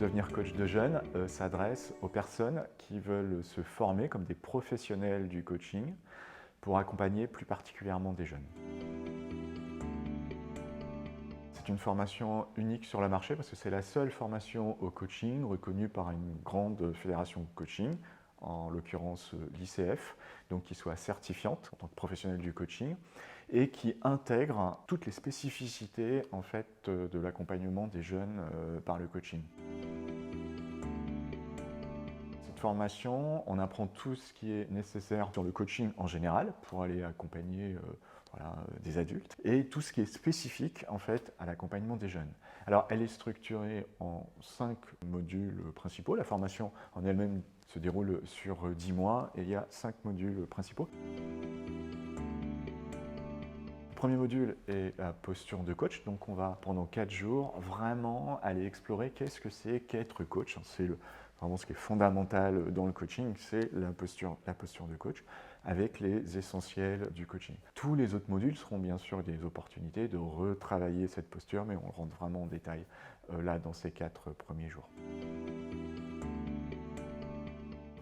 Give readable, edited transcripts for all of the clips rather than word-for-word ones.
Devenir coach de jeunes s'adresse aux personnes qui veulent se former comme des professionnels du coaching pour accompagner plus particulièrement des jeunes. C'est une formation unique sur le marché parce que c'est la seule formation au coaching reconnue par une grande fédération de coaching, en l'occurrence l'ICF, donc qui soit certifiante en tant que professionnel du coaching et qui intègre toutes les spécificités en fait, de l'accompagnement des jeunes par le coaching. Cette formation, on apprend tout ce qui est nécessaire sur le coaching en général pour aller accompagner des adultes et tout ce qui est spécifique en fait à l'accompagnement des jeunes. Alors elle est structurée en 5 modules principaux. La formation en elle-même se déroule sur 10 mois et il y a 5 modules principaux. Le premier module est la posture de coach, donc on va pendant 4 jours vraiment aller explorer qu'est-ce que c'est qu'être coach. C'est vraiment ce qui est fondamental dans le coaching, c'est la posture de coach avec les essentiels du coaching. Tous les autres modules seront bien sûr des opportunités de retravailler cette posture, mais on rentre vraiment en détail là dans ces 4 premiers jours.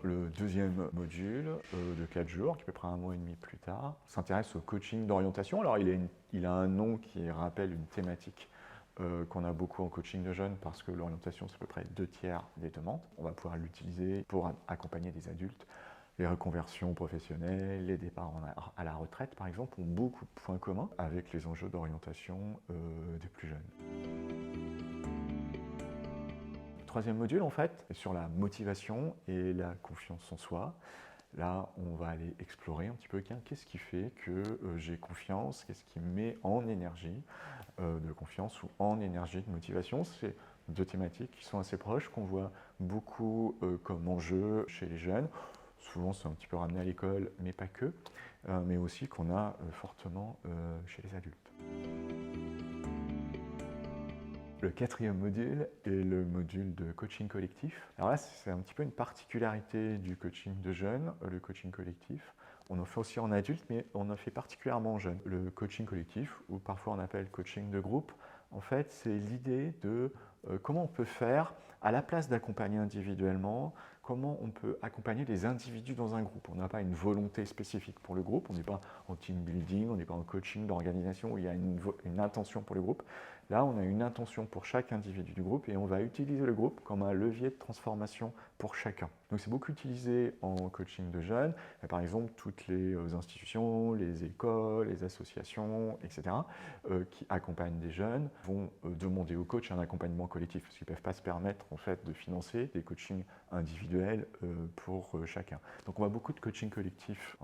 Le deuxième module de 4 jours, qui est à peu près un mois et demi plus tard, s'intéresse au coaching d'orientation. Alors il a un nom qui rappelle une thématique qu'on a beaucoup en coaching de jeunes parce que l'orientation c'est à peu près 2/3 des demandes. On va pouvoir l'utiliser pour accompagner des adultes. Les reconversions professionnelles, les départs à la retraite par exemple ont beaucoup de points communs avec les enjeux d'orientation des plus jeunes. Le troisième module, en fait, est sur la motivation et la confiance en soi. Là, on va aller explorer un petit peu qu'est-ce qui fait que j'ai confiance, qu'est-ce qui me met en énergie de confiance ou en énergie de motivation. C'est 2 thématiques qui sont assez proches, qu'on voit beaucoup comme enjeu chez les jeunes. Souvent, c'est un petit peu ramené à l'école, mais pas que, mais aussi qu'on a fortement chez les adultes. Le quatrième module est le module de coaching collectif. Alors là, c'est un petit peu une particularité du coaching de jeunes, le coaching collectif. On en fait aussi en adulte, mais on en fait particulièrement en jeunes. Le coaching collectif, ou parfois on appelle coaching de groupe, en fait, c'est l'idée de comment on peut faire, à la place d'accompagner individuellement, comment on peut accompagner les individus dans un groupe. On n'a pas une volonté spécifique pour le groupe, on n'est pas en team building, on n'est pas en coaching d'organisation où il y a une intention pour le groupe. Là, on a une intention pour chaque individu du groupe et on va utiliser le groupe comme un levier de transformation pour chacun. Donc c'est beaucoup utilisé en coaching de jeunes. Par exemple, toutes les institutions, les écoles, les associations, etc., qui accompagnent des jeunes vont demander au coach un accompagnement collectif parce qu'ils ne peuvent pas se permettre en fait, de financer des coachings individuels pour chacun. Donc on voit beaucoup de coaching collectif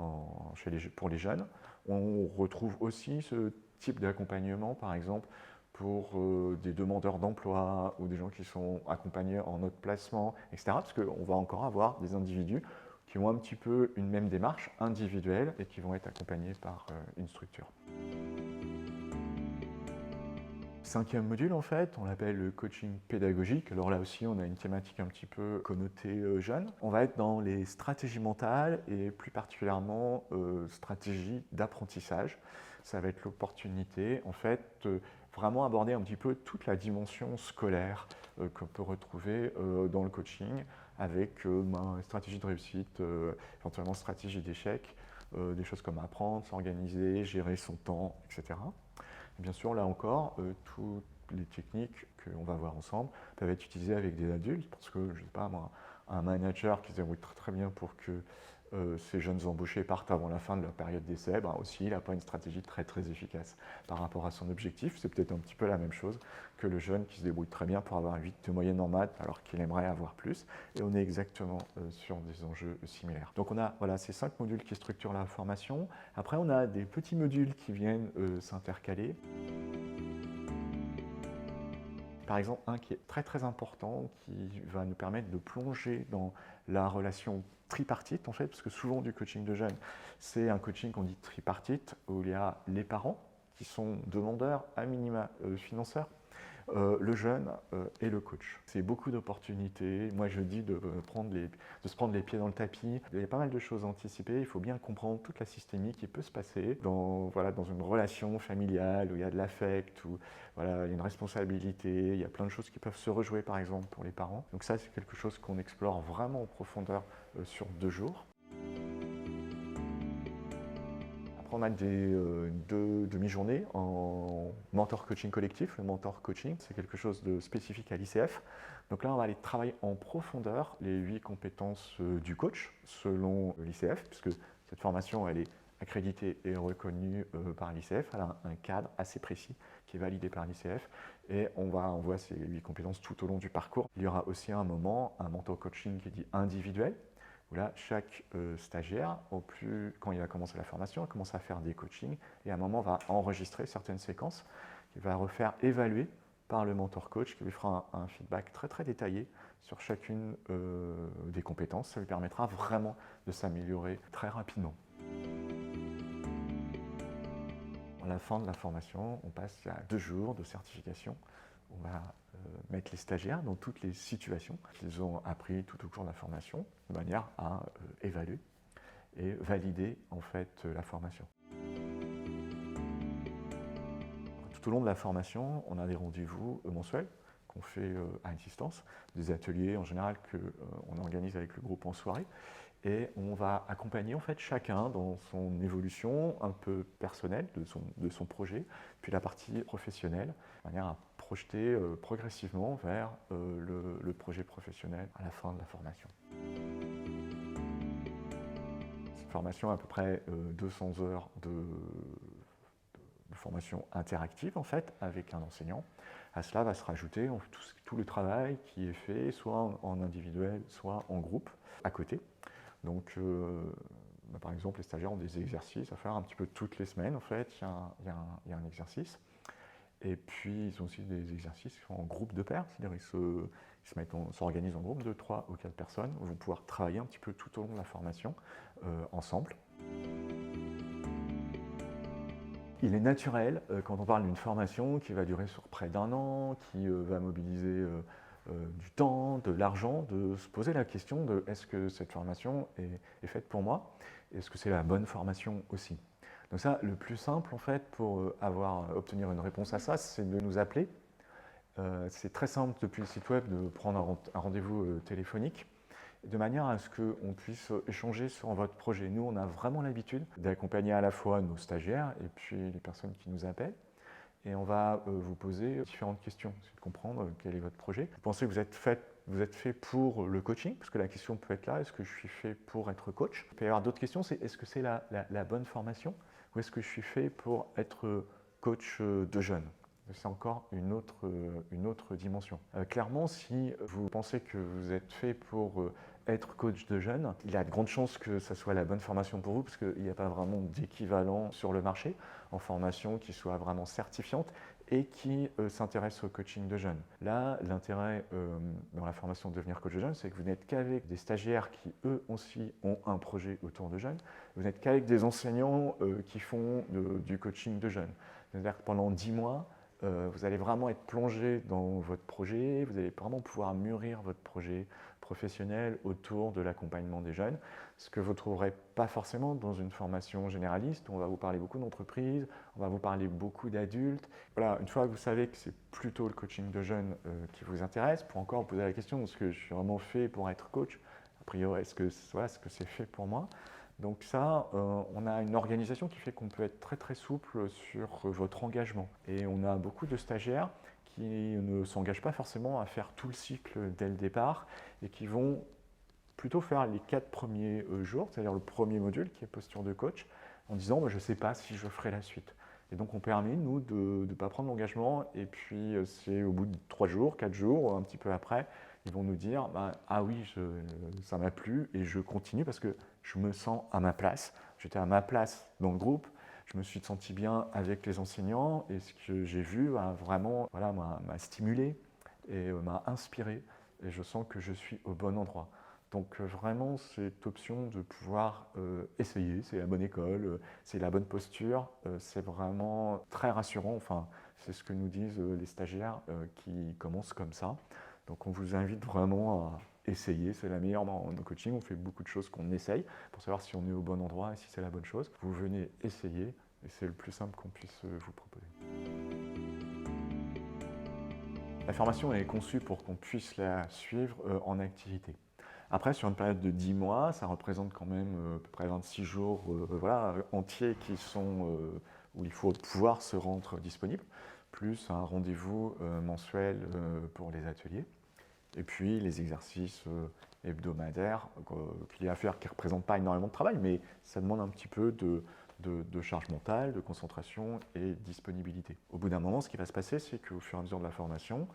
pour les jeunes. On retrouve aussi ce type d'accompagnement, par exemple, pour des demandeurs d'emploi ou des gens qui sont accompagnés en autre placement, etc. Parce qu'on va encore avoir des individus qui ont un petit peu une même démarche individuelle et qui vont être accompagnés par une structure. Cinquième module, en fait, on l'appelle le coaching pédagogique. Alors là aussi, on a une thématique un petit peu connotée jeune. On va être dans les stratégies mentales et plus particulièrement stratégies d'apprentissage. Ça va être l'opportunité, en fait, vraiment aborder un petit peu toute la dimension scolaire qu'on peut retrouver dans le coaching avec stratégie de réussite, éventuellement stratégie d'échec, des choses comme apprendre, s'organiser, gérer son temps, etc. Et bien sûr, là encore, toutes les techniques qu'on va voir ensemble peuvent être utilisées avec des adultes parce que, je ne sais pas moi, un manager qui se débrouille très bien pour que ces jeunes embauchés partent avant la fin de leur période d'essai, aussi il n'a pas une stratégie très efficace par rapport à son objectif. C'est peut-être un petit peu la même chose que le jeune qui se débrouille très bien pour avoir 8 de moyenne en maths alors qu'il aimerait avoir plus. Et on est exactement sur des enjeux similaires. Donc on a ces 5 modules qui structurent la formation. Après on a des petits modules qui viennent s'intercaler. Par exemple, un qui est très important, qui va nous permettre de plonger dans la relation tripartite, en fait, parce que souvent du coaching de jeunes, c'est un coaching qu'on dit tripartite, où il y a les parents, qui sont demandeurs, à minima financeurs, le jeune et le coach. C'est beaucoup d'opportunités. Moi, je dis de se prendre les pieds dans le tapis. Il y a pas mal de choses à anticiper. Il faut bien comprendre toute la systémie qui peut se passer dans une relation familiale où il y a de l'affect, où voilà, il y a une responsabilité. Il y a plein de choses qui peuvent se rejouer, par exemple, pour les parents. Donc ça, c'est quelque chose qu'on explore vraiment en profondeur sur 2 jours. On a deux demi-journées en mentor coaching collectif. Le mentor coaching, c'est quelque chose de spécifique à l'ICF. Donc là, on va aller travailler en profondeur les 8 compétences du coach selon l'ICF, puisque cette formation, elle est accréditée et reconnue par l'ICF. Elle a un cadre assez précis qui est validé par l'ICF. Et on voit ces 8 compétences tout au long du parcours. Il y aura aussi un mentor coaching qui est dit individuel, où là, chaque stagiaire, quand il va commencer la formation, il commence à faire des coachings et à un moment va enregistrer certaines séquences qu'il va refaire évaluer par le mentor coach qui lui fera un feedback très très détaillé sur chacune des compétences. Ça lui permettra vraiment de s'améliorer très rapidement. À la fin de la formation, on passe à 2 jours de certification. On va mettre les stagiaires dans toutes les situations qu'ils ont appris tout au cours de la formation, de manière à évaluer et valider en fait la formation. Tout au long de la formation, on a des rendez-vous mensuels qu'on fait à distance, des ateliers en général qu'on organise avec le groupe en soirée. Et on va accompagner en fait chacun dans son évolution un peu personnelle de son projet, puis la partie professionnelle, de manière à projeter progressivement vers le projet professionnel à la fin de la formation. Cette formation a à peu près 200 heures de formation interactive en fait avec un enseignant. À cela va se rajouter tout le travail qui est fait soit en individuel, soit en groupe à côté. Donc, par exemple, les stagiaires ont des exercices à faire un petit peu toutes les semaines. En fait, il y a un exercice. Et puis, ils ont aussi des exercices qui sont en groupe de pairs. C'est-à-dire ils s'organisent en groupe de 3 ou 4 personnes. Ils vont pouvoir travailler un petit peu tout au long de la formation ensemble. Il est naturel, quand on parle d'une formation qui va durer sur près d'1 an, qui va mobiliser du temps, de l'argent, de se poser la question de est-ce que cette formation est faite pour moi? Est-ce que c'est la bonne formation aussi? Donc ça, le plus simple en fait pour obtenir une réponse à ça, c'est de nous appeler. C'est très simple depuis le site web de prendre un rendez-vous téléphonique, de manière à ce qu'on puisse échanger sur votre projet. Nous, on a vraiment l'habitude d'accompagner à la fois nos stagiaires et puis les personnes qui nous appellent. Et on va vous poser différentes questions, c'est de comprendre quel est votre projet. Vous pensez que vous êtes fait pour le coaching? Parce que la question peut être là, est-ce que je suis fait pour être coach? Il peut y avoir d'autres questions, c'est est-ce que c'est la bonne formation? Ou est-ce que je suis fait pour être coach de jeunes? C'est encore une autre dimension. Clairement, si vous pensez que vous êtes fait pour être coach de jeunes, il y a de grandes chances que ça soit la bonne formation pour vous parce qu'il n'y a pas vraiment d'équivalent sur le marché en formation qui soit vraiment certifiante et qui s'intéresse au coaching de jeunes. Là, l'intérêt dans la formation de devenir coach de jeunes, c'est que vous n'êtes qu'avec des stagiaires qui eux aussi ont un projet autour de jeunes, vous n'êtes qu'avec des enseignants qui font du coaching de jeunes. C'est-à-dire que pendant 10 mois, vous allez vraiment être plongé dans votre projet, vous allez vraiment pouvoir mûrir votre projet professionnel autour de l'accompagnement des jeunes, ce que vous ne trouverez pas forcément dans une formation généraliste. On va vous parler beaucoup d'entreprises, on va vous parler beaucoup d'adultes. Voilà, une fois que vous savez que c'est plutôt le coaching de jeunes qui vous intéresse, pour encore vous poser la question, est-ce que je suis vraiment fait pour être coach? A priori, est-ce que c'est fait pour moi? Donc ça, on a une organisation qui fait qu'on peut être très très souple sur votre engagement. Et on a beaucoup de stagiaires qui ne s'engagent pas forcément à faire tout le cycle dès le départ et qui vont plutôt faire les 4 premiers jours, c'est-à-dire le premier module qui est posture de coach, en disant je ne sais pas si je ferai la suite. Et donc on permet, nous, de ne pas prendre l'engagement et puis c'est au bout de 3 jours, 4 jours, un petit peu après, ils vont nous dire ah oui, ça m'a plu et je continue parce que je me sens à ma place. J'étais à ma place dans le groupe, je me suis senti bien avec les enseignants et ce que j'ai vu vraiment m'a stimulé et m'a inspiré et je sens que je suis au bon endroit. Donc vraiment, cette option de pouvoir essayer, c'est la bonne école, c'est la bonne posture, c'est vraiment très rassurant. Enfin, c'est ce que nous disent les stagiaires qui commencent comme ça. Donc on vous invite vraiment à essayer, c'est la meilleure en coaching. On fait beaucoup de choses qu'on essaye pour savoir si on est au bon endroit et si c'est la bonne chose. Vous venez essayer et c'est le plus simple qu'on puisse vous proposer. La formation est conçue pour qu'on puisse la suivre en activité. Après, sur une période de 10 mois, ça représente quand même à peu près 26 jours voilà, entiers qui sont, où il faut pouvoir se rendre disponible, plus un rendez-vous mensuel pour les ateliers. Et puis les exercices hebdomadaires qu'il y a à faire qui ne représentent pas énormément de travail, mais ça demande un petit peu de charge mentale, de concentration et de disponibilité. Au bout d'un moment, ce qui va se passer, c'est qu'au fur et à mesure de la formation,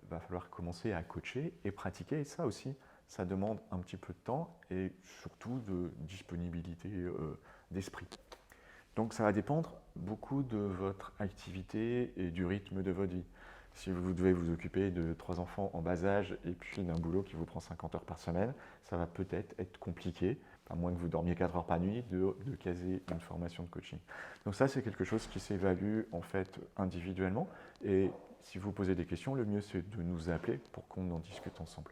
il va falloir commencer à coacher et pratiquer. Et ça aussi, ça demande un petit peu de temps et surtout de disponibilité d'esprit. Donc ça va dépendre beaucoup de votre activité et du rythme de votre vie. Si vous devez vous occuper de 3 enfants en bas âge et puis d'un boulot qui vous prend 50 heures par semaine, ça va peut-être être compliqué, à moins que vous dormiez 4 heures par nuit, de caser une formation de coaching. Donc ça, c'est quelque chose qui s'évalue en fait individuellement. Et si vous posez des questions, le mieux c'est de nous appeler pour qu'on en discute ensemble.